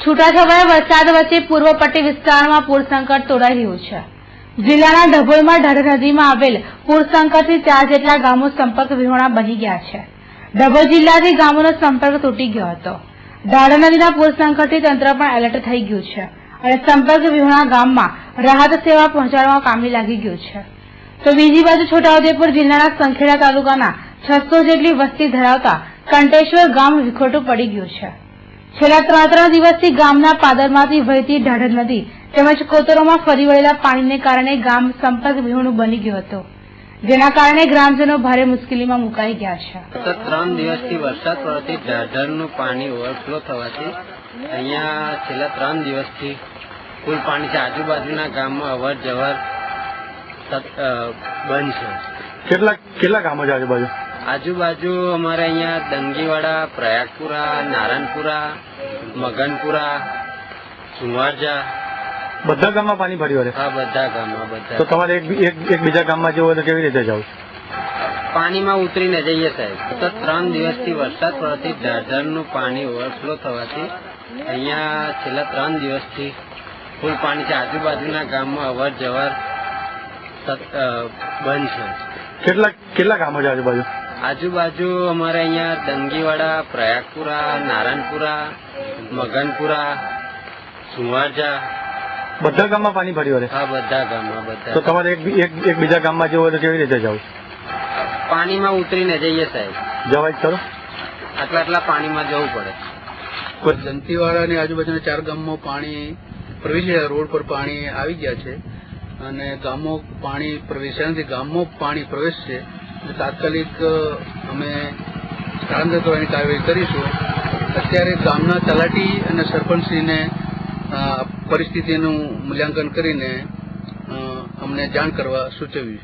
છૂટાછવાયા વરસાદ વચ્ચે પૂર્વ પટ્ટી વિસ્તારમાં પૂર સંકટ તોડાઈ રહ્યું છે। જિલ્લાના ડભોઈમાં ઢાઢર નદીમાં આવેલ પૂર સંકટથી 4 જેટલા ગામો સંપર્ક વિહોણા બની ગયા છે। ડભોઈ જિલ્લાથી ગામોનો સંપર્ક તૂટી ગયો હતો। ઢાઢર નદીના પૂર સંકટથી તંત્ર પણ એલર્ટ થઈ ગયું છે અને સંપર્ક વિહોણા ગામમાં રાહત સેવા પહોંચાડવા કામે લાગી ગયું છે। તો બીજી બાજુ છોટાઉદેપુર જિલ્લાના સંખેડા તાલુકાના 600 જેટલી વસ્તી ધરાવતા કંટેશ્વર ગામ વિખોટું પડી ગયું છે। છેલ્લા 3 દિવસથી ગામના પાદરમાંથી વહેતી ઢાઢર નદી તેમજ કોતરોમાં ફરી વળેલા પાણીને કારણે ગામ સંપર્ક વિહોણું બની ગયું હતું, જેના કારણે ગ્રામજનો ભારે મુશ્કેલીમાં મુકાઈ ગયા છે। સતત 3 દિવસથી વરસાદ પડવાથી ઢાઢરનું પાણી ઓવરફ્લો થવાથી અહીંયા છેલ્લા 3 દિવસથી ફૂલ પાણી છે। આજુબાજુના ગામમાં અવર જવર બંધ છે। કેટલા ગામો છે આજુબાજુ? આજુબાજુ અમારે અહીંયા દંગીવાડા, પ્રયાગપુરા, નારાયણપુરા, મગનપુરા, સુંવારજા, બધા ગામમાં પાણી ભર્યું છે? હા, બધા ગામમાં બધા। તો તમારે એક બીજા ગામમાં જવું હોય તો કેવી રીતે જાવ? પાણીમાં ઉતરીને જઈએ સાહેબ। સતત 3 દિવસથી વરસાદ પડવાથી ઢાઢરનું પાણી ઓવરફ્લો થવાથી અહીંયા છેલ્લા 3 દિવસથી ફૂલ પાણી છે। આજુબાજુના ગામમાં અવર જવર બંધ છે। કેટલા ગામો છે આજુબાજુ? આજુબાજુ અમારે અહીંયા દંગીવાડા, પ્રયાગપુરા, નારાયણપુરા, મગનપુરા, સુંવારજા, બધા ગામમાં પાણી ભર્યું છે? હા, બધા ગામમાં બધા। તો તમારે એક બીજા ગામમાં જવું હોય તો કેવી રીતે જાવ? પાણીમાં ઉતરીને જઈએ સાહેબ। જવાય કરો? આટલા પાણીમાં જવું પડે। દંતીવાડા અને આજુબાજુના 4 ગામમાં પાણી પ્રવેશી ગયા, રોડ પર પાણી આવી ગયા છે અને ગામો પાણી પ્રવેશ્યા નથી, ગામમાં પાણી પ્રવેશશે તાત્કાલિક અમે સ્થળાંતર કરવાની કાર્યવાહી કરીશું। અત્યારે ગામના તલાટી અને સરપંચશ્રીને પરિસ્થિતિનું મૂલ્યાંકન કરીને અમને જાણ કરવા સૂચવ્યું છે।